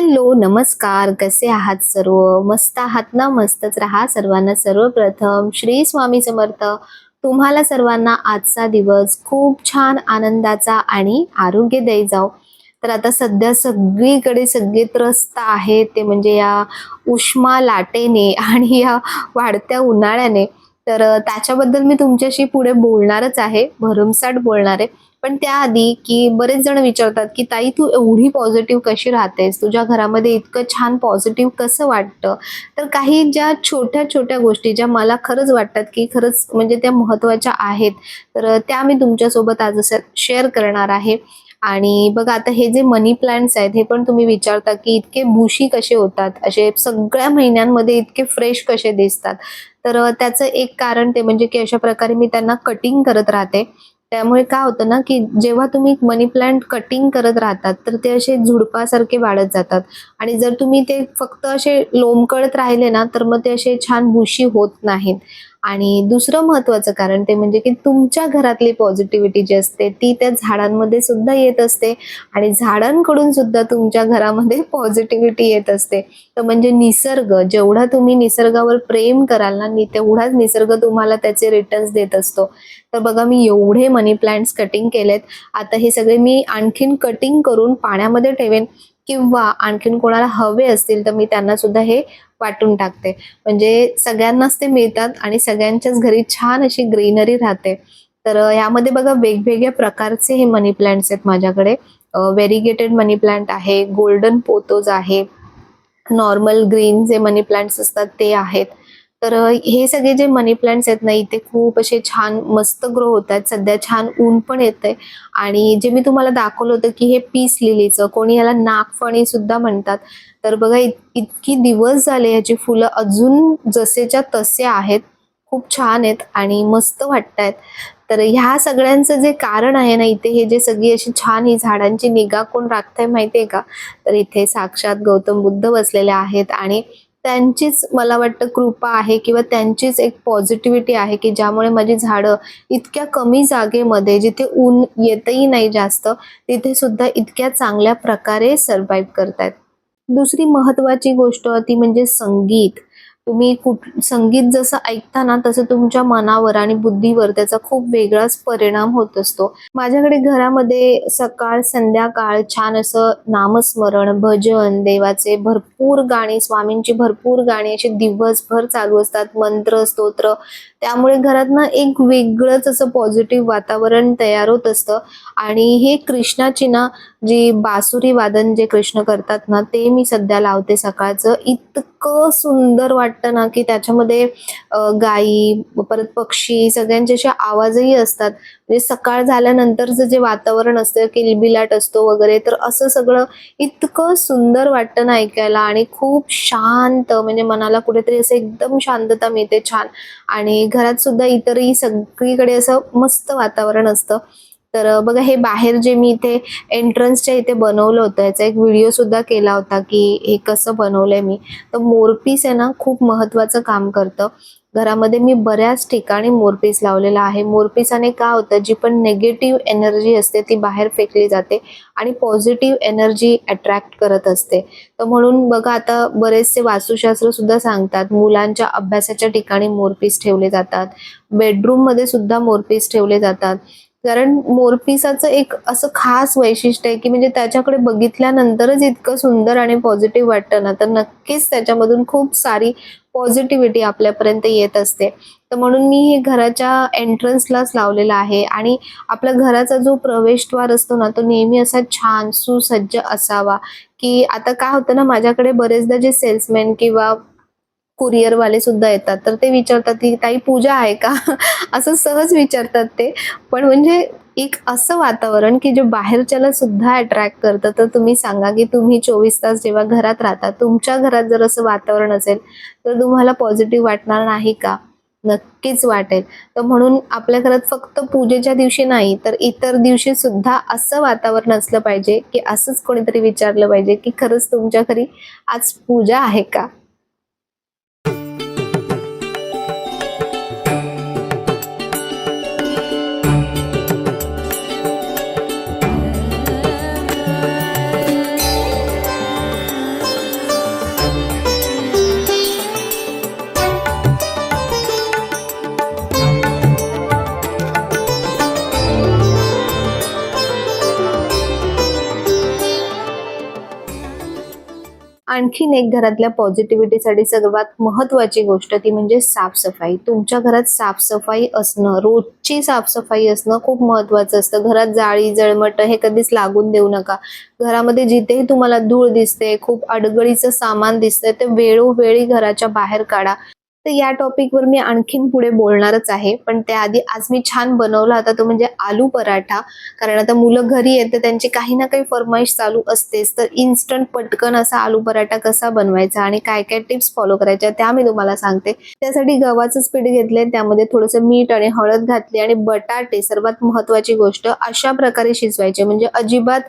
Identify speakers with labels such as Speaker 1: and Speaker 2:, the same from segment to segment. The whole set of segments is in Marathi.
Speaker 1: हॅलो, नमस्कार. कसे आहात सर्व? मस्त आहात ना? मस्तच राहा. सर्वांना सर्वप्रथम श्री स्वामी समर्थ. तुम्हाला सर्वांना आजचा दिवस खूप छान आनंदाचा आणि आरोग्यदायी जाओ. तर आता सध्या सगळीकडे सगळे त्रस्त आहेत ते म्हणजे या उष्मा लाटेने आणि या वाढत्या उन्हाळ्याने. तर त्याच्याबद्दल मी तुमच्याशी पुढे बोलणारच आहे, भरमसाठ बोलणार आहे. पण त्याआधी की बरेच जण विचारतात, की "ताई तू एवढी पॉझिटिव्ह कशी राहतेस? तुझ्या घरामध्ये इतकं छान पॉझिटिव्ह कसं वाटतं?" तर काही ज्या छोट्या-छोट्या गोष्टी ज्या मला खरंच वाटतात, की खरंच म्हणजे त्या महत्त्वाच्या आहेत. तर त्या मी तुमच्यासोबत आज असं शेअर करणार आहे. आणि बघा आता हे जे मनी प्लांट्स आहेत, हे पण तुम्ही विचारता, की इतके बुशी कसे होतात? असे सगळ्या महिन्यांमध्ये इतके फ्रेश कसे दिसतात? तर त्याचं एक कारण ते म्हणजे, की अशा प्रकारे मी त्यांना कटिंग करत राहते. त्यामुळे काय होतं ना, की जेव्हा तुम्ही मनी प्लांट कटिंग करत राहतात, तर ते असे झुडपासारखे वाढत जातात आणि जर तुम्ही ते फक्त असे लोंबकळत राहिले ना, तर मग ते असे छान बुशी होत नाहीत. आणि दुसरं महत्त्वाचं कारण ते म्हणजे, की तुमच्या घरातली पॉझिटिव्हिटी जी असते, ती त्या झाडांमध्ये सुद्धा येत असते आणि झाडांकडून सुद्धा तुमच्या घरामध्ये पॉझिटिव्हिटी येत असते. तर म्हणजे निसर्ग जेवढा तुम्ही निसर्गावर प्रेम कराल ना, तेवढाच निसर्ग तुम्हाला त्याचे रिटर्न्स देत असतो. तर बघा मी एवढे मनी प्लांट्स कटिंग केलेत. आता हे सगळे मी आणखीन कटिंग करून पाण्यामध्ये ठेवेन किंवा आणखीन कोणाला हवे असतील तर मी त्यांना सुद्धा हे वाटून टाकते. म्हणजे सगळ्यांनाच ते मिळतात आणि सगळ्यांच्याच घरी छान अशी ग्रीनरी राहते. तर यामध्ये बघा वेगवेगळ्या प्रकारचे हे मनी प्लांट्स आहेत माझ्याकडे. व्हेरिगेटेड मनी प्लांट आहे, गोल्डन पोथोस आहे, नॉर्मल ग्रीन जे मनी प्लांट्स असतात ते आहेत. तर हे सगळे जे मनी प्लांट्स आहेत ना, इथे खूप असे छान मस्त ग्रो होतायत. सध्या छान ऊन पण येतंय आणि जे मी तुम्हाला दाखवलं होतं, की हे पीस लिलीचं, कोणी ह्याला नागफणी सुद्धा म्हणतात. तर बघा इतकी दिवस झाले ह्याची फुलं अजून जसेच्या तसे आहेत. खूप छान आहेत आणि मस्त वाटतायत. तर ह्या सगळ्यांचं जे कारण आहे ना, इथे हे जे सगळी अशी छान ही झाडांची निगा कोण राखतंय माहिती का? तर इथे साक्षात गौतम बुद्ध बसलेले आहेत आणि त्यांचीच मला वाटतं कृपा आहे किंवा त्यांचीच एक पॉझिटिव्हिटी आहे, की ज्यामुळे माझी झाडं इतक्या कमी जागेमध्ये जिथे ऊन येतही नाही जास्त, तिथे सुद्धा इतक्या चांगल्या प्रकारे सर्व्हाइव्ह करतायत. दुसरी महत्त्वाची गोष्ट ती म्हणजे संगीत. तुम्ही संगीत जसं ऐकता ना, तसं तुमच्या मनावर आणि बुद्धीवर त्याचा खूप वेगळाच परिणाम होत असतो. माझ्याकडे घरामध्ये सकाळ, संध्याकाळ छान असं नामस्मरण, भजन, देवाचे भरपूर गाणी, स्वामींची भरपूर गाणी अशी दिवसभर चालू असतात. मंत्र, स्तोत्र. त्यामुळे घरात ना एक वेगळंच असं पॉझिटिव्ह वातावरण तयार होत असतं आणि हे कृष्णाची ना जी बासुरी वादन जे कृष्ण करतात ना, ते मी सध्या लावते सकाळचं. इतकं सुंदर वाटतं ना, की त्याच्यामध्ये गायी, परत पक्षी सगळ्यांचे असे आवाजही असतात. म्हणजे सकाळ झाल्यानंतरचं जे वातावरण असतं, किलबिलाट असतो वगैरे, तर असं सगळं इतकं सुंदर वाटतं ना ऐकायला आणि खूप शांत म्हणजे मनाला कुठेतरी असं एकदम शांतता मिळते छान. आणि घरात सुद्धा इतरही सगळीकडे असं मस्त वातावरण असतं. तर बघा हे बाहेर जे मी इथे एंट्रन्सच्या इथे बनवलं होतं, याचा एक व्हिडिओ सुद्धा केला होता, की हे कसं बनवलंय मी. तर मोरपीस आहे ना, खूप महत्त्वाचं काम करतं. घरामध्ये मी बऱ्याच ठिकाणी मोरपीस लावलेला आहे. मोरपिसाने काय होतं, जी पण निगेटिव्ह एनर्जी असते ती बाहेर फेकली जाते आणि पॉझिटिव्ह एनर्जी अट्रॅक्ट करत असते. तर म्हणून बघा आता बरेचसे वास्तुशास्त्र सुद्धा सांगतात, मुलांच्या अभ्यासाच्या ठिकाणी मोरपीस ठेवले जातात. बेडरूममध्ये सुद्धा मोरपीस ठेवले जातात. कारण मोरपिसाचं एक असं खास वैशिष्ट्य आहे, की म्हणजे त्याच्याकडे बघितल्यानंतरच इतकं सुंदर आणि पॉझिटिव्ह वाटतं ना, तर नक्कीच त्याच्यामधून खूप सारी पॉझिटिव्हिटी आपल्यापर्यंत येत असते. तर म्हणून मी हे घराच्या एंट्रन्सलाच लावलेलं आहे आणि आपल्या घराचा जो प्रवेशद्वार असतो ना, तो नेहमी असा छान सुसज्ज असावा, की आता काय होतं ना, माझ्याकडे बरेचदा जे सेल्समॅन किंवा कुरिअरवाले सुद्धा येतात, तर ते विचारतात, की "ताई पूजा आहे का?" असं सहज विचारतात ते. पण म्हणजे एक असं वातावरण, की जे बाहेरच्याला सुद्धा अट्रॅक्ट करतं. तर तुम्ही सांगा, की तुम्ही 24 तास जेव्हा घरात राहता, तुमच्या घरात जर असं वातावरण असेल, तर तुम्हाला पॉझिटिव्ह वाटणार नाही का? नक्कीच वाटेल. तर म्हणून आपल्या घरात फक्त पूजेच्या दिवशी नाही, तर इतर दिवशी सुद्धा असं वातावरण असलं पाहिजे, की असंच कोणीतरी विचारलं पाहिजे, की "खरंच तुमच्या घरी आज पूजा आहे का?" आणखीन एक घरातल्या पॉझिटिव्हिटीसाठी सर्वात महत्त्वाची गोष्ट ती म्हणजे साफसफाई. तुमच्या घरात साफसफाई असणं, रोजची साफसफाई असणं खूप महत्त्वाचं असतं. घरात जाळी, जळमटं हे कधीच लागून देऊ नका. घरामध्ये जिथेही तुम्हाला धूळ दिसते, खूप अडगळीचं सामान दिसतंय, ते वेळोवेळी घराच्या बाहेर काढा. तर या टॉपिकवर मी आणखीन पुढे बोलणारच आहे. पण त्याआधी आज मी छान बनवला होता तो म्हणजे आलू पराठा. कारण आता मुलं घरी आहेत, तर त्यांची काही ना काही फर्माईश चालू असतेच. तर इन्स्टंट पटकन असा आलू पराठा कसा बनवायचा आणि काय-काय टिप्स फॉलो करायच्या त्या मी तुम्हाला सांगते. त्यासाठी गव्हाचंच पीठ घेतलंय, त्यामध्ये थोडंसं मीठ आणि हळद घातली आणि बटाटे सर्वात महत्त्वाची गोष्ट अशा प्रकारे शिजवायचे म्हणजे अजिबात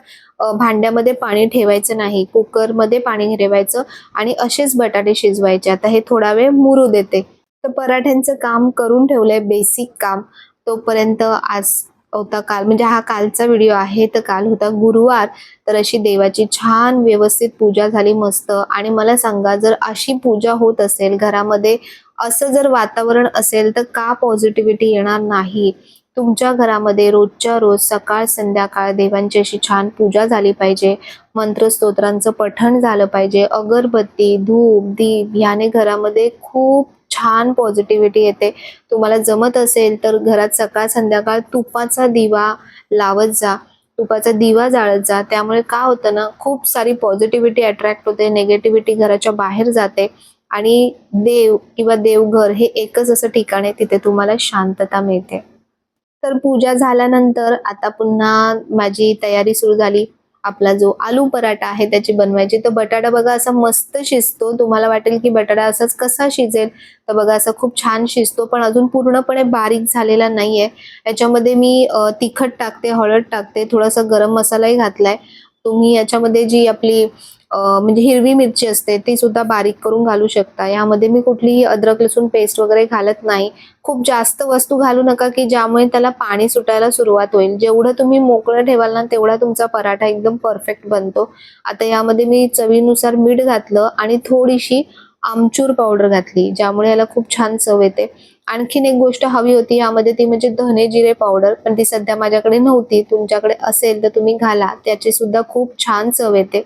Speaker 1: भांड्यामध्ये पाणी ठेवायचं नाही. कुकरमध्ये पाणी ठेवायचं आणि असेच बटाटे शिजवायचे. आता हे थोडा वेळ मुरू देते. तर पराठ्यांचं काम करून ठेवलंय बेसिक काम. तोपर्यंत आज होता काल म्हणजे हा कालचा व्हिडिओ आहे. तर काल होता गुरुवार. तर अशी देवाची छान व्यवस्थित पूजा झाली मस्त. आणि मला सांगा जर अशी पूजा होत असेल घरामध्ये, असं जर वातावरण असेल तर का पॉझिटिव्हिटी येणार नाही? तुमच्या घरामध्ये रोजच्या रोज सकाळ संध्याकाळ देवांची अशी छान पूजा झाली पाहिजे. मंत्रस्तोत्रांचं पठण झालं पाहिजे. अगरबत्ती, धूप, दीप याने घरामध्ये खूप छान पॉझिटिव्हिटी येते. तुम्हाला जमत असेल तर घरात सकाळ संध्याकाळ तुपाचा दिवा लावत जा. तुपाचा दिवा जाळत जा. त्यामुळे काय होतं ना, खूप सारी पॉझिटिव्हिटी अट्रॅक्ट होते. निगेटिव्हिटी घराच्या बाहेर जाते आणि देव किंवा देवघर हे एकच असं ठिकाण आहे तिथे तुम्हाला शांतता मिळते. तर पूजा झाल्यानंतर आता पुन्हा माझी तयारी सुरू झाली. आपला जो आलू पराठा आहे त्याची बनवायची. तर बटाटा बघा असा मस्त शिजतो. तुम्हाला वाटेल की बटाटा असाच कसा शिजेल? तर बघा असा खूप छान शिजतो, पण अजून पूर्णपणे बारीक झालेला नाहीये. याच्यामध्ये मी तिखट टाकते, हळद टाकते, थोडासा गरम मसालाही घातलाय. तुम्ही याच्यामध्ये जी आपली म्हणजे हिरवी मिरची असते ती सुद्धा बारीक करून घालू शकता. यामध्ये मी कुठलीही अद्रक लसूण पेस्ट वगैरे घालत नाही. खूप जास्त वस्तू घालू नका की ज्यामुळे त्याला पाणी सुटायला सुरुवात होईल. जेवढं तुम्ही मोकळं ठेवाल ना तेवढा तुमचा पराठा एकदम परफेक्ट बनतो. आता यामध्ये मी चवीनुसार मीठ घातलं आणि थोडीशी आमचूर पावडर घातली, ज्यामुळे याला खूप छान चव येते. आणखीन एक गोष्ट हवी होती यामध्ये ती म्हणजे धने जिरे पावडर, पण ती सध्या माझ्याकडे नव्हती. तुमच्याकडे असेल तर तुम्ही घाला, त्याची सुद्धा खूप छान चव येते.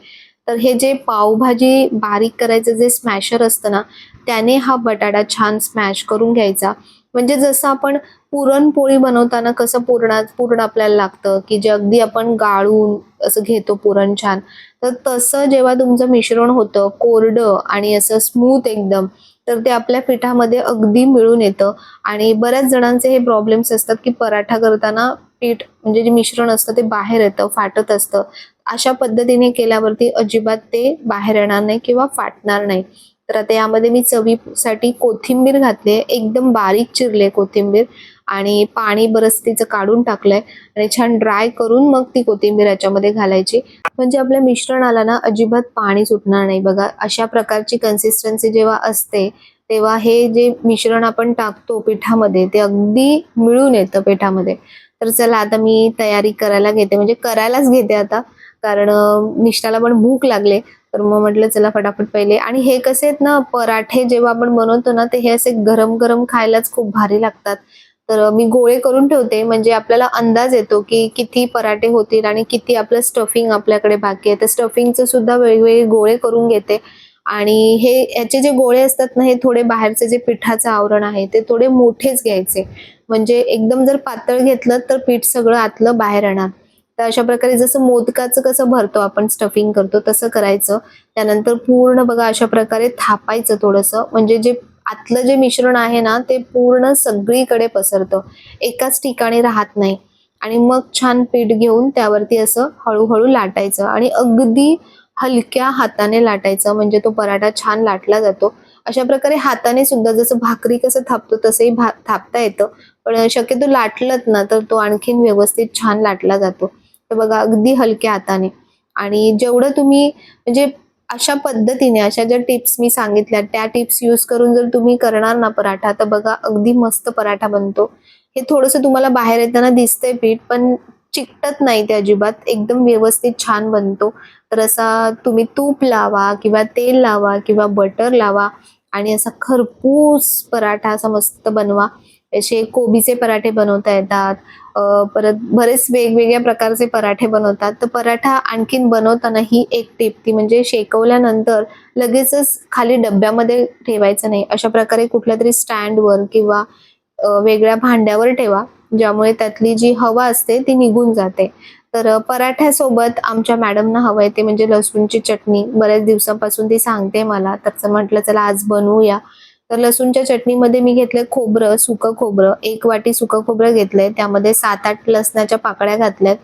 Speaker 1: तर हे जे पावभाजी बारीक करायचं जे स्मॅशर असतं ना, त्याने हा बटाटा छान स्मॅश करून घ्यायचा. म्हणजे जसं आपण पुरणपोळी बनवताना कसं पुरण आपल्याला लागतं, की जे अगदी आपण गाळून असं घेतो पुरण छान. तर तसं जेव्हा तुमचं मिश्रण होतं कोरडं आणि असं स्मूथ एकदम, तर ते आपल्या पिठामध्ये अगदी मिळून येतं. आणि बऱ्याच जणांचे हे प्रॉब्लेम्स असतात, की पराठा करताना पीठ म्हणजे जे मिश्रण असतं ते बाहेर येतं, फाटत असतं. अशा पद्धतीने केल्यावरती अजिबात ते बाहेर येणार नाही किंवा फाटणार नाही. तर आता यामध्ये मी चवीसाठी कोथिंबीर घातली आहे. एकदम बारीक चिरली कोथिंबीर आणि पाणी बरंच तिचं काढून टाकलंय आणि छान ड्राय करून मग ती कोथिंबीर याच्यामध्ये घालायची. म्हणजे आपल्या मिश्रणाला ना अजिबात पाणी सुटणार नाही. बघा अशा प्रकारची कन्सिस्टन्सी जेव्हा असते, तेव्हा हे जे मिश्रण आपण टाकतो पिठामध्ये ते अगदी मिळून येतं पिठामध्ये. तर चला आता मी तयारी करायला घेते, म्हणजे करायलाच घेते आता. कारण मिस्टराला पण भूक लागले. तर मग म्हटलं चला फटाफट पहिले. आणि हे कसे आहेत ना पराठे जेव्हा आपण बनवतो ना, ते हे असे गरम-गरम खायलाच खूप भारी लागतात. तर मी गोळे करून ठेवते म्हणजे आपल्याला अंदाज येतो, की किती पराठे होतील आणि किती आपलं स्टफिंग आपल्याकडे बाकी आहे. तर स्टफिंगचं सुद्धा वेगवेगळे गोळे करून घेते. आणि हे याचे जे गोळे असतात ना, हे थोडे बाहेरचे जे पिठाचं आवरण आहे, ते थोडे मोठेच घ्यायचे. म्हणजे एकदम जर पातळ घेतलं तर पीठ सगळं आतलं बाहेर येणार. तर अशा प्रकारे जसं मोदकाचं कसं भरतो आपण स्टफिंग करतो तसं करायचं. त्यानंतर पूर्ण बघा अशा प्रकारे थापायचं थोडंसं, म्हणजे जे आतलं जे मिश्रण आहे ना ते पूर्ण सगळीकडे पसरतं, एकाच ठिकाणी राहत नाही. आणि मग छान पीठ घेऊन त्यावरती असं हळूहळू लाटायचं आणि अगदी हलक्या हाताने लाटायचं, म्हणजे तो पराठा छान लाटला जातो. अशा प्रकारे हाताने सुद्धा जसं भाकरी कसं थापतो तसंही थापता येतं. पण शक्यतो लाटलत ना तर तो आणखीन व्यवस्थित छान लाटला जातो. तर बघा अगदी हलक्या हाताने. आणि जेवढं तुम्ही म्हणजे अशा पद्धतीने अशा ज्या टिप्स मी सांगितल्या त्या टिप्स यूज करून जर तुम्ही करणार ना पराठा, तर बघा अगदी मस्त पराठा बनतो. हे थोडंसं तुम्हाला बाहेर येताना दिसतंय पीठ, पण चिकटत नाही ते अजिबात. एकदम व्यवस्थित छान बनतो. तर असा तुम्ही तूप लावा किंवा तेल लावा किंवा बटर लावा आणि असा खरपूस पराठा असा मस्त बनवा. असे कोबीचे पराठे बनवता येतात. परत बरेच वेगवेगळ्या प्रकारचे पराठे बनवतात. तर पराठा आणखीन बनवताना ही एक टिप ती म्हणजे शेकवल्यानंतर लगेचच खाली डब्यामध्ये ठेवायचं नाही. अशा प्रकारे कुठल्यातरी स्टँडवर किंवा वेगळ्या भांड्यावर ठेवा, ज्यामुळे त्यातली जी हवा असते ती निघून जाते. तर पराठ्यासोबत आमच्या मॅडमना हवंय ते म्हणजे लसूणची चटणी. बऱ्याच दिवसांपासून ती सांगते मला, तर म्हटलं चला आज बनवूया. तर लसूणच्या चटणीमध्ये मी घेतलंय खोबरं, सुकं खोबरं. 1 वाटी सुकं खोबरं घेतलंय. त्यामध्ये 7-8 लसणाच्या पाकळ्या घातल्यात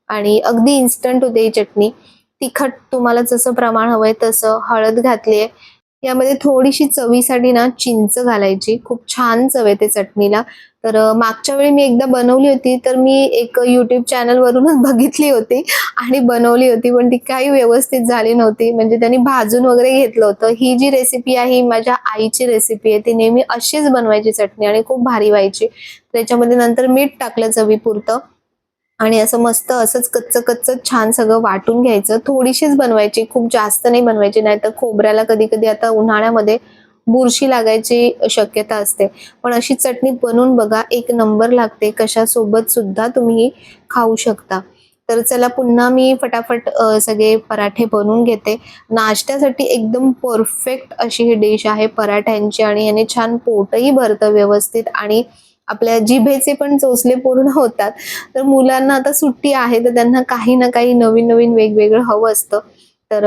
Speaker 1: आणि अगदी इन्स्टंट होते ही चटणी. तिखट तुम्हाला जसं प्रमाण हवंय तसं. हळद घातलीये. यामध्ये थोडीशी चवीसाठी ना चिंच घालायची. खूप छान चव येते चटणीला. तर मागच्या वेळी मी एकदा बनवली होती, तर मी एक YouTube चॅनलवरूनच बघितली होती आणि बनवली होती, पण ती काही व्यवस्थित झाली नव्हती. म्हणजे त्यांनी भाजून वगैरे घेतलं होतं. ही जी रेसिपी आहे, ही माझ्या आईची रेसिपी आहे. ती नेहमी अशीच बनवायची चटणी आणि खूप भारी व्हायची. त्याच्यामध्ये नंतर मीठ टाकलं चवीपुरतं आणि असं मस्त असंच कच्चं-कच्चं छान सगळं वाटून घ्यायचं. थोडीशीच बनवायची, खूप जास्त नाही बनवायची, नाहीतर खोबऱ्याला कधी-कधी आता उन्हाळ्यामध्ये बुरशी लागायची शक्यता असते. पण अशी चटणी बनवून बघा, एक नंबर लागते. कशासोबत सुद्धा तुम्ही ही खाऊ शकता. तर चला पुन्हा मी फटाफट सगळे पराठे बनवून घेते. नाश्त्यासाठी एकदम परफेक्ट अशी ही डिश आहे पराठ्यांची आणि याने छान पोटही भरतं व्यवस्थित आणि आपल्या जिभेचे पण चोचले पूर्ण होतात. तर मुलांना आता सुट्टी आहे, तर त्यांना काही ना काही नवीन-नवीन वेगवेगळं हवं असतं. तर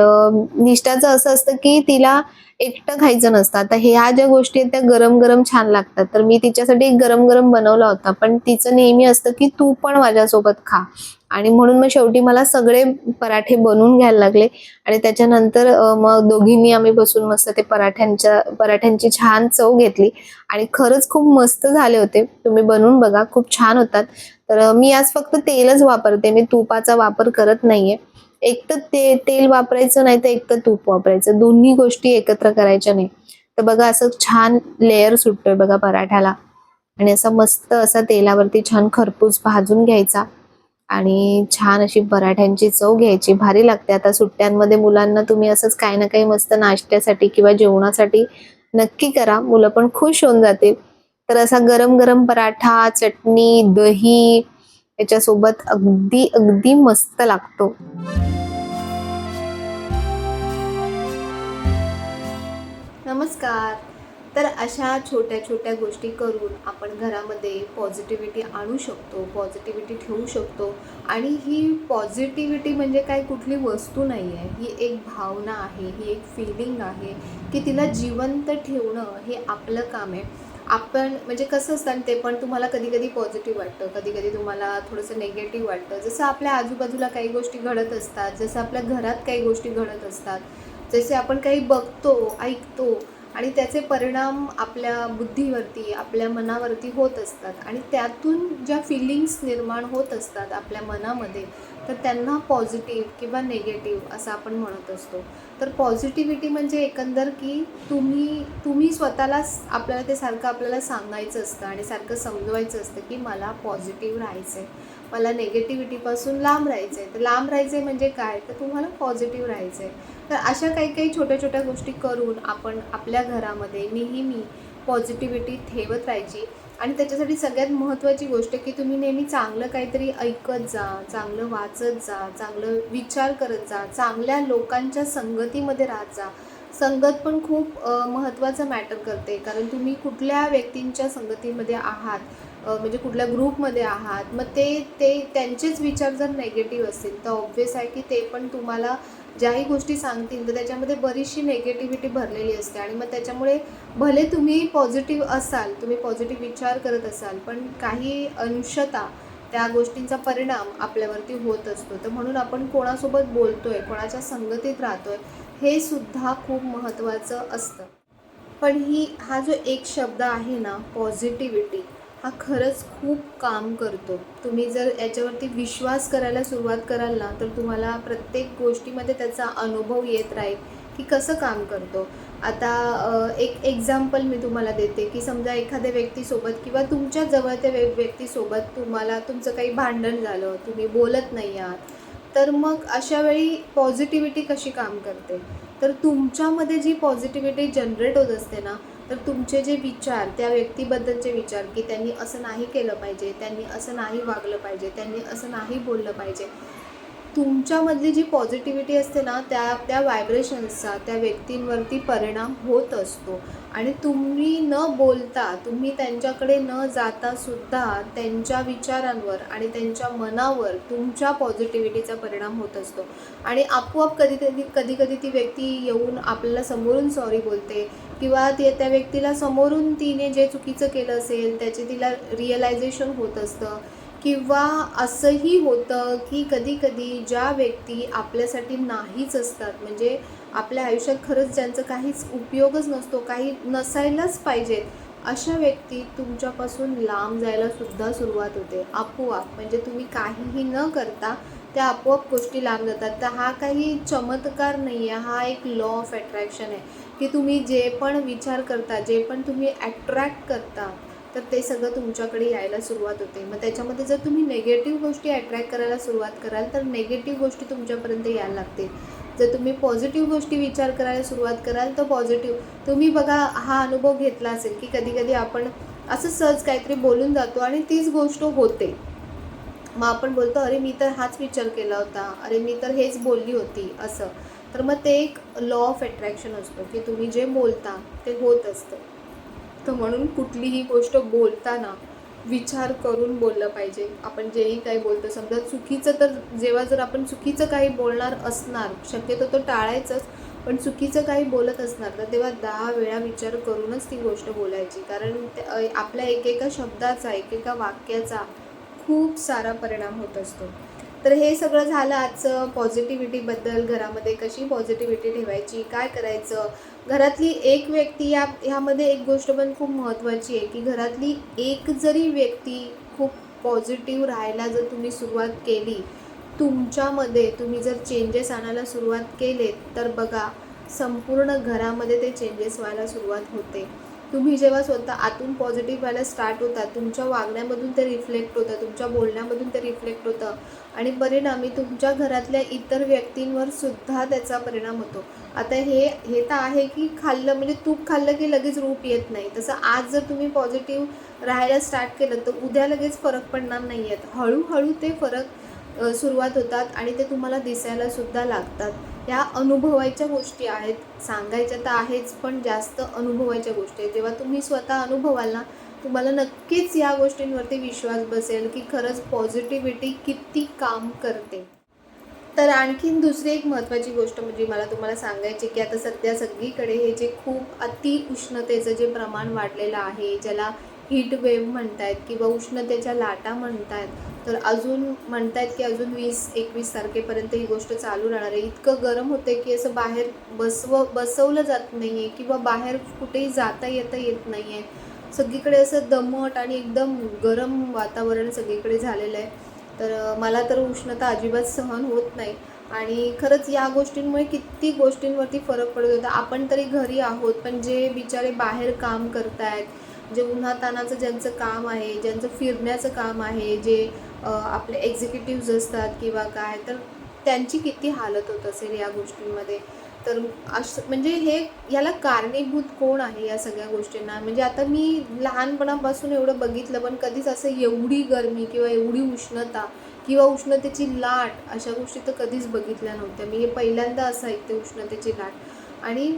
Speaker 1: निष्ठाचं असं असतं, की तिला एकटं खायचं नसतं. आता ह्या ज्या गोष्टी आहेत त्या गरम-गरम छान लागतात. तर मी तिच्यासाठी एक गरम-गरम बनवला होता. पण तिचं नेहमी असतं, की "तू पण माझ्यासोबत खा." आणि म्हणून मग शेवटी मला सगळे पराठे बनवून घ्यायला लागले आणि त्याच्यानंतर मग दोघींनी आम्ही बसून मस्त ते पराठ्यांची छान चव घेतली आणि खरंच खूप मस्त झाले होते. तुम्ही बनवून बघा, खूप छान होतात. तर मी आज फक्त तेलच वापरते. मी तुपाचा वापर करत नाहीये. एक तर तेल वापरायचं नाही तर एक तर तूप वापरायचं. दोन्ही गोष्टी एकत्र करायच्या नाही. तर बघा असं छान लेयर सुटतोय बघा पराठ्याला आणि असा मस्त असा तेलावरती छान खरपूस भाजून घ्यायचा आणि छान अशी पराठ्यांची चव घ्यायची. भारी लागते. आता सुट्ट्यांमध्ये मुलांना तुम्ही असंच काही ना काही मस्त नाश्त्यासाठी किंवा जेवणासाठी नक्की करा. मुलं पण खुश होऊन जातील. तर असा गरम-गरम पराठा, चटणी, दही याच्यासोबत अगदी, अगदी मस्त लागतो. नमस्कार. तर अशा छोट्या-छोट्या गोष्टी करून आपण घरामध्ये पॉझिटिव्हिटी आणू शकतो, पॉझिटिव्हिटी ठेवू शकतो आणि ही पॉझिटिव्हिटी म्हणजे काय कुठली वस्तू नाही आहे. ही एक भावना आहे, ही एक फीलिंग आहे, की तिला जिवंत ठेवणं हे आपलं काम आहे. आपण म्हणजे कसं असतं आणि ते पण तुम्हाला कधी-कधी पॉझिटिव्ह वाटतं, कधी-कधी तुम्हाला थोडंसं निगेटिव्ह वाटतं. जसं आपल्या आजूबाजूला काही गोष्टी घडत असतात, जसं आपल्या घरात काही गोष्टी घडत असतात, जसे आपण काही बघतो, ऐकतो आणि त्याचे परिणाम आपल्या बुद्धीवरती, आपल्या मनावरती होत असतात आणि त्यातून ज्या फीलिंग्स निर्माण होत असतात आपल्या मनामध्ये, तर त्यांना पॉझिटिव्ह किंवा निगेटिव्ह असं आपण म्हणत असतो. तर पॉझिटिव्हिटी म्हणजे एकंदर की तुम्ही स्वतःलाच आपल्याला ते सारखं आपल्याला सांगायचं असतं आणि सारखं समजवायचं असतं की मला पॉझिटिव्ह राहायचं आहे, मला निगेटिव्हिटीपासून लांब राहायचं आहे. तर लांब राहायचं आहे म्हणजे काय? तर तुम्हाला पॉझिटिव्ह राहायचं आहे. तर अशा काही-काही छोट्या-छोट्या गोष्टी करून आपण आपल्या घरामध्ये नेहमी पॉझिटिव्हिटी ठेवत राहायची आणि त्याच्यासाठी सगळ्यात महत्त्वाची गोष्ट की तुम्ही नेहमी चांगलं काहीतरी ऐकत जा, चांगलं वाचत जा, चांगलं विचार करत जा, चांगल्या लोकांच्या संगतीमध्ये राहत जा. संगत पण खूप महत्त्वाचं मॅटर करते कारण तुम्ही कुठल्या व्यक्तींच्या संगतीमध्ये आहात, म्हणजे कुठल्या ग्रुपमध्ये आहात, मग ते ते त्यांचेच विचार जर निगेटिव्ह असतील तर ऑब्व्हियस आहे की ते पण तुम्हाला ज्याही गोष्टी सांगतील तर त्याच्यामध्ये बरीचशी निगेटिव्हिटी भरलेली असते आणि मग त्याच्यामुळे भले तुम्ही पॉझिटिव्ह असाल, तुम्ही पॉझिटिव्ह विचार करत असाल, पण काही अंशतः त्या गोष्टींचा परिणाम आपल्यावरती होत असतो. तर म्हणून आपण कोणासोबत बोलतोय, कोणाच्या संगतीत राहतोय, हे सुद्धा खूप महत्त्वाचं असतं. पण हा जो एक शब्द आहे ना पॉझिटिव्हिटी, हा खरंच खूप काम करतो. तुम्ही जर याच्यावरती विश्वास करायला सुरुवात कराल ना, तर तुम्हाला प्रत्येक गोष्टीमध्ये त्याचा अनुभव येत राहील, की कसं काम करतो. आता एक एक्झाम्पल मी तुम्हाला देते, की समजा एखाद्या व्यक्तीसोबत किंवा तुमच्या जवळच्या व्यक्तीसोबत तुम्हाला तुमचं काही भांडण झालं, तुम्ही बोलत नाही आहात, तर मग अशा वेळी पॉझिटिव्हिटी कशी काम करते? तर तुमच्यामध्ये जी पॉझिटिव्हिटी जनरेट होत असते ना, तर तुमचे जे विचार, त्या व्यक्तीबद्दलचे विचार, की त्यांनी असं नाही केलं पाहिजे, त्यांनी असं नाही वागलं पाहिजे, त्यांनी असं नाही बोललं पाहिजे, तुमच्यामधली जी पॉझिटिव्हिटी असते ना, त्या त्या व्हायब्रेशन्सचा त्या व्यक्तींवरती परिणाम होत असतो. आणि तुम्ही न बोलता, तुम्ही त्यांच्याकडे न जाता सुद्धा त्यांच्या विचारांवर आणि त्यांच्या मनावर तुमच्या पॉझिटिव्हिटीचा परिणाम होत असतो. आणि आपोआप कधी-कधी ती व्यक्ती येऊन आपल्याला समोरून सॉरी बोलते, किंवा त्या व्यक्तीला समोरून तिने जे चुकीचं केलं असेल त्याचे तिला रिअलायझेशन होत असतं. किंवा असंही होतं की कधी-कधी ज्या व्यक्ती आपल्यासाठी नाहीच असतात, म्हणजे आपल्या आयुष्यात खरंच ज्यांचा काहीच उपयोगच नसतो, काही नसायलाच पाहिजेत, अशा व्यक्ती तुमच्यापासून लांब जायला सुद्धा सुरुवात होते आपोआप. म्हणजे तुम्ही काहीही न करता त्या आपोआप गोष्टी लांब जातात. तर हा काही चमत्कार नाही आहे, हा एक लॉ ऑफ अट्रॅक्शन आहे, की तुम्ही जे पण विचार करता, जे पण तुम्ही अट्रॅक्ट करता, तर ते सगळं तुमच्याकडे यायला सुरुवात होते. मग त्याच्यामध्ये जर तुम्ही नेगेटिव्ह गोष्टी अट्रॅक्ट करायला सुरुवात कराल, तर नेगेटिव्ह गोष्टी तुमच्यापर्यंत यायला लागतील. जर तुम्ही पॉझिटिव्ह गोष्टी विचार करायला सुरुवात कराल, तर पॉझिटिव्ह तुम्ही बघा, हा अनुभव घेतला असेल की कधी-कधी आपण असं सहज काहीतरी बोलून जातो आणि तीच गोष्ट होते. मग आपण बोलतो, अरे मी तर हाच विचार केला होता, अरे मी तर हेच बोलली होती, असं. तर मग ते एक लॉ ऑफ अट्रॅक्शन असतो, की तुम्ही जे बोलता ते होत असतं. तर म्हणून कुठलीही गोष्ट बोलताना विचार करून बोललं पाहिजे. आपण जेही काही बोलतो, समजा चुकीचं, तर जेव्हा जर आपण चुकीचं काही बोलणार असणार, शक्यतो तो टाळायचंच, पण चुकीचं काही बोलत असणार तर तेव्हा 10 वेळा विचार करूनच ती गोष्ट बोलायची. कारण आपल्या एकेका शब्दाचा, एकेका वाक्याचा खूप सारा परिणाम होत असतो. तर हे सगळं झालं आजचं पॉझिटिव्हिटीबद्दल. घरामध्ये कशी पॉझिटिव्हिटी ठेवायची, काय करायचं. घरातली एक व्यक्ती ह्यामध्ये एक गोष्ट पण खूप महत्त्वाची आहे, की घरातली एक जरी व्यक्ती खूप पॉझिटिव्ह राहायला जर तुम्ही सुरुवात केली, तुमच्यामध्ये तुम्ही जर चेंजेस आणायला सुरुवात केलेत, तर बघा संपूर्ण घरामध्ये ते चेंजेस व्हायला सुरुवात होते. तुम्ही जेव्हा स्वतः आतून पॉझिटिव्ह व्हायला स्टार्ट होता, तुमच्या वागण्यामधून ते रिफ्लेक्ट होतं, तुमच्या बोलण्यामधून ते रिफ्लेक्ट होतं आणि परिणामी तुमच्या घरातल्या इतर व्यक्तींवर सुद्धा त्याचा परिणाम होतो. आता हे हे तर आहे की खाल्लं म्हणजे तूप खाल्लं की लगेच रूप येत नाही. तसं आज जर तुम्ही पॉझिटिव्ह राहायला स्टार्ट केलं, तर उद्या लगेच फरक पडणार नाही आहेत. हळूहळू ते फरक सुरुवात होतात आणि ते तुम्हाला दिसायला सुद्धा लागतात. ह्या अनुभवायच्या गोष्टी आहेत, सांगायच्या तर आहेच, पण जास्त अनुभवायच्या गोष्टी आहेत. जेव्हा तुम्ही स्वतः अनुभवाल ना, तुम्हाला नक्कीच या गोष्टींवरती विश्वास बसेल की खरंच पॉझिटिव्हिटी किती काम करते. तर आणखीन दुसरी एक महत्त्वाची गोष्ट म्हणजे मला तुम्हाला सांगायची, की आता सध्या सगळीकडे हे जे खूप अतिउष्णतेचं जे प्रमाण वाढलेलं आहे, ज्याला हीट वेव्ह म्हणतायत किंवा उष्णतेच्या लाटा म्हणतायत, तर अजून म्हणतायत की अजून 20-21 तारखेपर्यंत ही गोष्ट चालू राहणार आहे. इतकं गरम होतं की असं बाहेर बसवलं जात नाही आहे किंवा बाहेर कुठेही जाता येत नाही आहे. सगळीकडे असं दमट आणि एकदम गरम वातावरण सगळीकडे झालेलं आहे. तर मला तर उष्णता अजिबात सहन होत नाही आणि खरंच या गोष्टींमुळे किती गोष्टींवरती फरक पडत होता. आपण तरी घरी आहोत, पण जे बिचारे बाहेर काम करतायत, जे उन्हातान्हाचं ज्यांचं काम आहे, ज्यांचं फिरण्याचं काम आहे, जे आपले एक्झिक्युटिव्हज असतात किंवा काय, तर त्यांची किती हालत होत असेल या गोष्टींमध्ये. तर असं म्हणजे याला कारणीभूत कोण आहे या सगळ्या गोष्टींना? म्हणजे आता मी लहानपणापासून एवढं बघितलं, पण कधीच असं एवढी गरमी किंवा एवढी उष्णता किंवा उष्णतेची लाट अशा गोष्टी तर कधीच बघितल्या नव्हत्या. मी हे पहिल्यांदा असं ऐकते, उष्णतेची लाट. आणि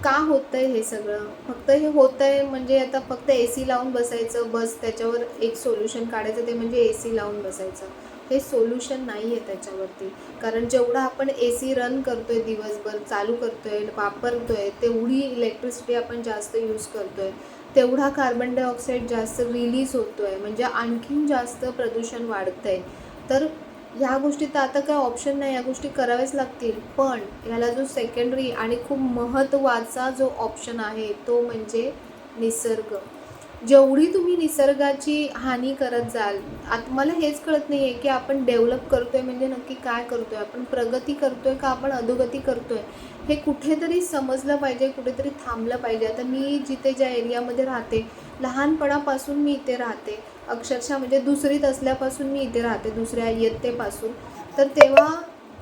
Speaker 1: का होतंय हे सगळं? फक्त हे होतंय म्हणजे आता फक्त AC लावून बसायचं, बस त्याच्यावर एक सोल्युशन काढायचं, ते म्हणजे AC लावून बसायचं. हे सोल्युशन नाही आहे त्याच्यावरती. कारण जेवढं आपण AC रन करतोय, दिवसभर चालू करतोय, वापरतोय, तेवढी इलेक्ट्रिसिटी आपण जास्त यूज करतोय, तेवढा कार्बन डायऑक्साईड जास्त रिलीज होतोय, म्हणजे आणखीन जास्त प्रदूषण वाढतंय. तर ह्या गोष्टी तर आता काही ऑप्शन नाही, या गोष्टी कराव्याच लागतील. पण ह्याला जो सेकंडरी आणि खूप महत्त्वाचा जो ऑप्शन आहे, तो म्हणजे निसर्ग. जेवढी तुम्ही निसर्गाची हानी करत जाल, आता मला हेच कळत नाही आहे की आपण डेव्हलप करतोय म्हणजे नक्की काय करतोय? आपण प्रगती करतोय का आपण अधोगती करतोय? हे कुठेतरी समजलं पाहिजे, कुठेतरी थांबलं पाहिजे. आता मी जिथे ज्या एरियामध्ये राहते, लहानपणापासून मी इथे राहते. अक्षरशः म्हणजे दुसरीत असल्यापासून मी इथे राहते, दुसऱ्या इयत्तेपासून. तर तेव्हा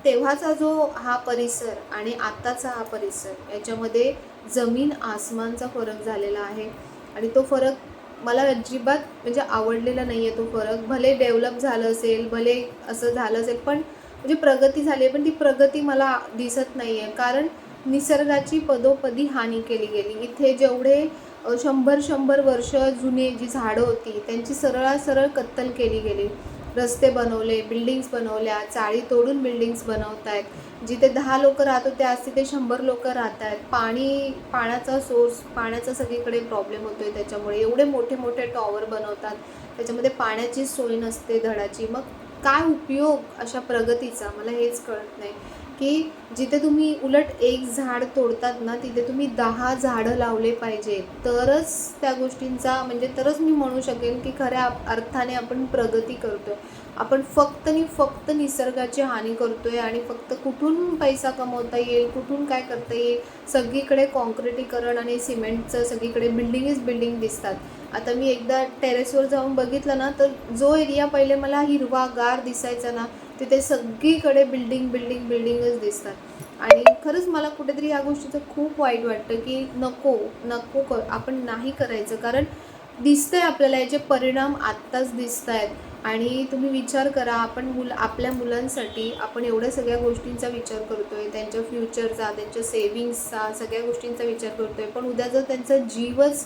Speaker 1: तेव्हाचा जो हा परिसर आणि आत्ताचा हा परिसर याच्यामध्ये जमीन आसमानचा फरक झालेला आहे. आणि तो फरक मला अजिबात म्हणजे आवडलेला नाही आहे. तो फरक भले डेव्हलप झालं असेल, भले असं झालं असेल, पण म्हणजे प्रगती झाली आहे, पण ती प्रगती मला दिसत नाही आहे. कारण निसर्गाची पदोपदी हानी केली गेली. इथे जेवढे 100-100 वर्ष जुनी जी झाडं होती त्यांची सरळासरळ कत्तल केली गेली. रस्ते बनवले, बिल्डिंग्स बनवल्या, चाळी तोडून बिल्डिंग्स बनवत आहेत. जिथे 10 लोकं राहत होते आज तिथे 100 लोकं राहत आहेत. पाण्याचा सोर्स, पाण्याचा सगळीकडे प्रॉब्लेम होतोय त्याच्यामुळे. एवढे मोठे मोठे टॉवर बनवतात, त्याच्यामध्ये पाण्याची सोय नसते धडाची. मग काय उपयोग अशा प्रगतीचा? मला हेच कळत नाही की जिथे तुम्ही उलट एक झाड तोडतात ना, तिथे तुम्ही 10 झाडं लावले पाहिजे. तरच त्या गोष्टींचा म्हणजे तरच मी म्हणू शकेन की खऱ्या अर्थाने आपण प्रगती करतोय. आपण फक्त आणि फक्त निसर्गाची हानी करतोय आणि फक्त कुठून पैसा कमवता येईल, कुठून काय करता येईल, सगळीकडे काँक्रिटीकरण आणि सिमेंटचं सगळीकडे बिल्डिंगच बिल्डिंग दिसतात. आता मी एकदा टेरेसवर जाऊन बघितलं ना, तर जो एरिया पहिले मला हिरवागार दिसायचा ना, तिथे सगळीकडे बिल्डिंगच दिसतात. आणि खरंच मला कुठेतरी या गोष्टीचं खूप वाईट वाटतं की नको आपण नाही करायचं. कारण दिसतंय आपल्याला याचे परिणाम आत्ताच दिसत आहेत. आणि तुम्ही विचार करा, आपण आपल्या मुलांसाठी आपण एवढ्या सगळ्या गोष्टींचा विचार करतोय, त्यांच्या फ्युचरचा, त्यांच्या सेविंग्सचा, सगळ्या गोष्टींचा विचार करतोय. पण उद्या जर त्यांचा जीवच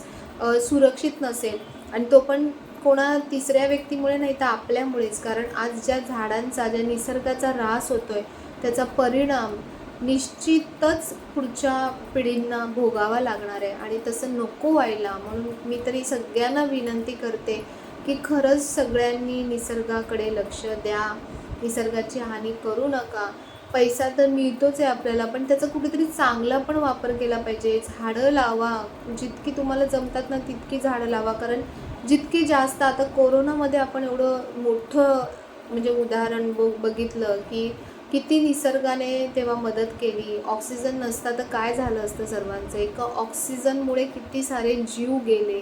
Speaker 1: सुरक्षित नसेल आणि तो पण कोणा तिसऱ्या व्यक्तीमुळे नाही तर आपल्यामुळेच. कारण आज ज्या झाडांचा, ज्या निसर्गाचा ऱ्हास होतोय त्याचा परिणाम निश्चितच पुढच्या पिढींना भोगावा लागणार आहे. आणि तसं नको व्हायला म्हणून मी तरी सगळ्यांना विनंती करते की खरंच सगळ्यांनी निसर्गाकडे लक्ष द्या. निसर्गाची हानी करू नका. पैसा तर मिळतोच आहे आपल्याला, पण त्याचा कुठेतरी चांगला पण वापर केला पाहिजे. झाडं लावा, जितकी तुम्हाला जमतात ना तितकी झाडं लावा. कारण जितकी जास्त आता कोरोनामध्ये आपण एवढं मोठं म्हणजे उदाहरण बघितलं की किती निसर्गाने तेव्हा मदत केली. ऑक्सिजन नसता तर काय झालं असतं सर्वांचं. एका ऑक्सिजनमुळे किती सारे जीव गेले.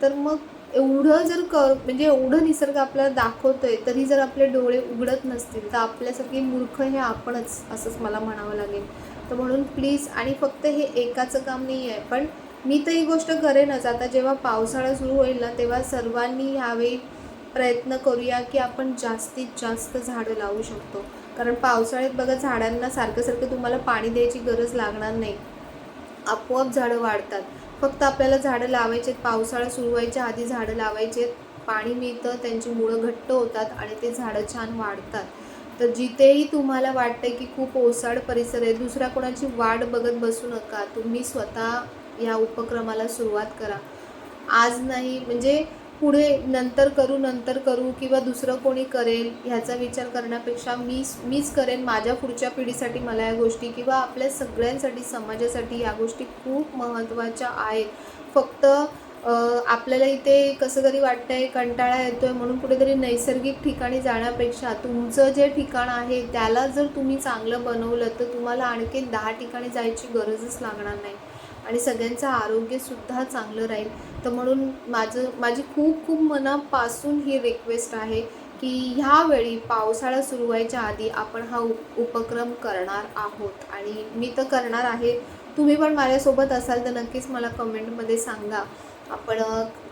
Speaker 1: तर मग एवढं जर म्हणजे एवढं निसर्ग आपल्याला दाखवतोय तरी जर आपले डोळे उघडत नसतील तर आपल्यासारखी मूर्ख हे आपणच, असंच मला म्हणावं लागेल. तर म्हणून प्लीज, आणि फक्त हे एकाचं काम नाही आहे, पण मी तर ही गोष्ट करेनच. आता जेव्हा पावसाळा सुरू होईल ना तेव्हा सर्वांनी ह्यावेळी प्रयत्न करूया की आपण जास्तीत जास्त झाडं लावू शकतो. कारण पावसाळ्यात बघा झाडांना सारखं तुम्हाला पाणी द्यायची गरज लागणार नाही. आपोआप झाडं वाढतात. फक्त आपल्याला झाडं लावायचे आहेत. पावसाळा सुरू व्हायच्या आधी झाडं लावायचे आहेत. पाणी मिळतं, त्यांची मुळं घट्ट होतात आणि ते झाडं छान वाढतात. तर जिथेही तुम्हाला वाटतंय की खूप ओसाड परिसर आहे, दुसऱ्या कोणाची वाट बघत बसू नका. तुम्ही स्वतः या उपक्रमाला सुरुवात करा. आज नाही म्हणजे पुढे नंतर करू किंवा दुसरं कोणी करेल ह्याचा विचार करण्यापेक्षा मीच करेन. माझ्या पुढच्या पिढीसाठी मला या गोष्टी किंवा आपल्या सगळ्यांसाठी, समाजासाठी या गोष्टी खूप महत्त्वाच्या आहेत. फक्त आपल्याला इथे कसं तरी वाटतंय, कंटाळा येतोय म्हणून कुठेतरी नैसर्गिक ठिकाणी जाण्यापेक्षा तुमचं जे ठिकाण आहे त्याला जर तुम्ही चांगलं बनवलं तर तुम्हाला आणखीन 10 ठिकाणी जायची गरजच लागणार नाही आणि सगळ्यांचं आरोग्यसुद्धा चांगलं राहील. तर म्हणून माझी खूप मनापासून ही रिक्वेस्ट आहे की ह्यावेळी पावसाळा सुरू व्हायच्या आधी आपण हा उपक्रम करणार आहोत. आणि मी तर करणार आहे. तुम्ही पण माझ्यासोबत असाल तर नक्कीच मला कमेंटमध्ये सांगा. आपण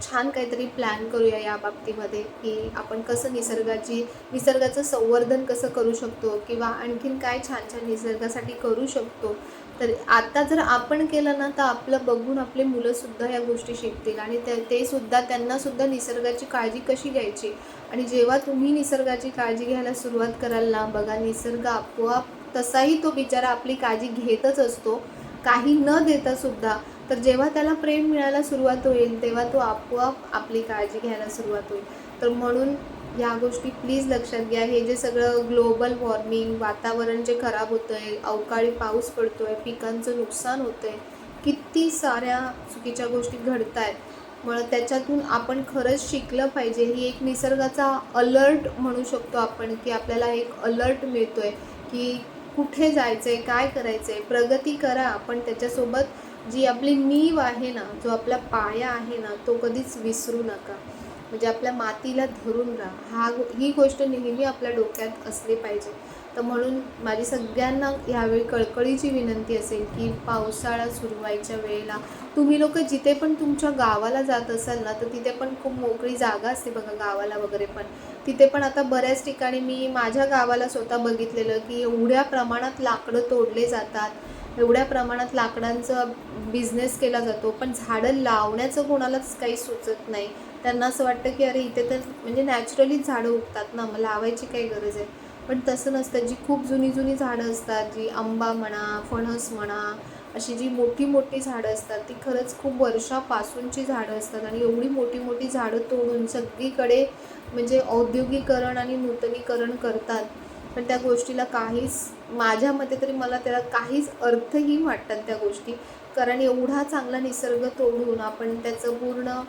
Speaker 1: छान काहीतरी प्लॅन करूया या बाबतीमध्ये की आपण कसं निसर्गाचं संवर्धन कसं करू शकतो किंवा आणखीन काय छान छान निसर्गासाठी करू शकतो. तर आता जर आपण केलं ना तर आपलं बघून आपले मुलंसुद्धा या गोष्टी शिकतील आणि त्यांनासुद्धा निसर्गाची काळजी कशी घ्यायची. आणि जेव्हा तुम्ही निसर्गाची काळजी घ्यायला सुरुवात कराल ना, बघा निसर्ग आपोआप, तसाही तो बिचारा आपली काळजी घेतच असतो काही न देतासुद्धा. तर जेव्हा त्याला प्रेम मिळायला सुरुवात होईल तेव्हा तो आपोआप आपली काळजी घ्यायला सुरुवात होईल. तर म्हणून या गोष्टी प्लीज लक्षात घ्या. हे जे सगळं ग्लोबल वॉर्मिंग, वातावरण जे खराब होतं आहे, अवकाळी पाऊस पडतो आहे, पिकांचं नुकसान होतं आहे, किती साऱ्या चुकीच्या गोष्टी घडत आहेत. मग त्याच्यातून आपण खरंच शिकलं पाहिजे. ही एक निसर्गाचा अलर्ट म्हणू शकतो आपण की आपल्याला एक अलर्ट मिळतो आहे की कुठे जायचं आहे, काय करायचं आहे. प्रगती करा, पण त्याच्यासोबत जी आपली नीव आहे ना, जो आपला पाया आहे ना, तो कधीच विसरू नका. म्हणजे आपल्या मातीला धरून राहा. ही गोष्ट नेहमी आपल्या डोक्यात असली पाहिजे. तर म्हणून माझी सगळ्यांना ह्यावेळी कळकळीची विनंती असेल की पावसाळा सुरू व्हायच्या वेळेला तुम्ही लोक जिथे पण तुमच्या गावाला जात असाल ना, तर तिथे पण खूप मोकळी जागा असते बघा गावाला वगैरे पण. तिथे पण आता बऱ्याच ठिकाणी मी माझ्या गावाला स्वतः बघितलेलं की एवढ्या प्रमाणात लाकडं तोडले जातात, एवढ्या प्रमाणात लाकडांचा बिझनेस केला जातो, पण झाडं लावण्याचं कोणालाच काही सुचत नाही. त्यांना असं वाटतं की अरे इथे तर म्हणजे नॅचरलीच झाडं उगतात ना, मग लावायची काही गरज आहे. पण तसं नसतं. जी खूप जुनी जुनी झाडं असतात, जी आंबा म्हणा, फणस म्हणा, अशी जी मोठी मोठी झाडं असतात, ती खरंच खूप वर्षापासूनची झाडं असतात आणि एवढी मोठी मोठी झाडं तोडून सगळीकडे म्हणजे औद्योगिकरण आणि नूतनीकरण करतात. पण त्या गोष्टीला काहीच, माझ्या मते तरी मला त्याला काहीच अर्थहीन वाटतात त्या गोष्टी. कारण एवढा चांगला निसर्ग तोडून आपण त्याचं पूर्ण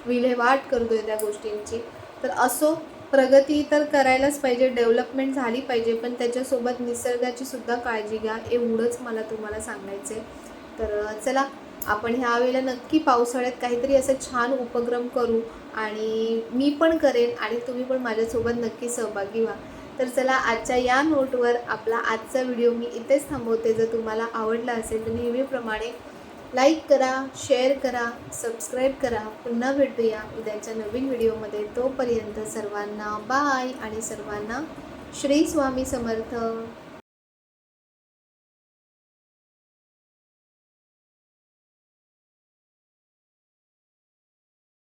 Speaker 1: विल्हेवाट करतोय त्या गोष्टींची. तर असो, प्रगती तर करायलाच पाहिजे, डेव्हलपमेंट झाली पाहिजे, पण त्याच्यासोबत निसर्गाची सुद्धा काळजी घ्या, एवढंच मला तुम्हाला सांगायचं आहे. तर चला, आपण ह्यावेळेला नक्की पावसाळ्यात काहीतरी असं छान उपक्रम करू आणि मी पण करेन आणि तुम्ही पण माझ्यासोबत नक्की सहभागी व्हा. तर चला, आजच्या या नोटवर आपला आजचा व्हिडिओ मी इथेच थांबवते. जर तुम्हाला आवडला असेल तर नेहमीप्रमाणे लाईक करा, शेअर करा, सबस्क्राईब करा. पुन्हा भेटूया उद्याच्या नवीन व्हिडिओमध्ये. तोपर्यंत सर्वांना बाय आणि सर्वांना श्री स्वामी समर्थ.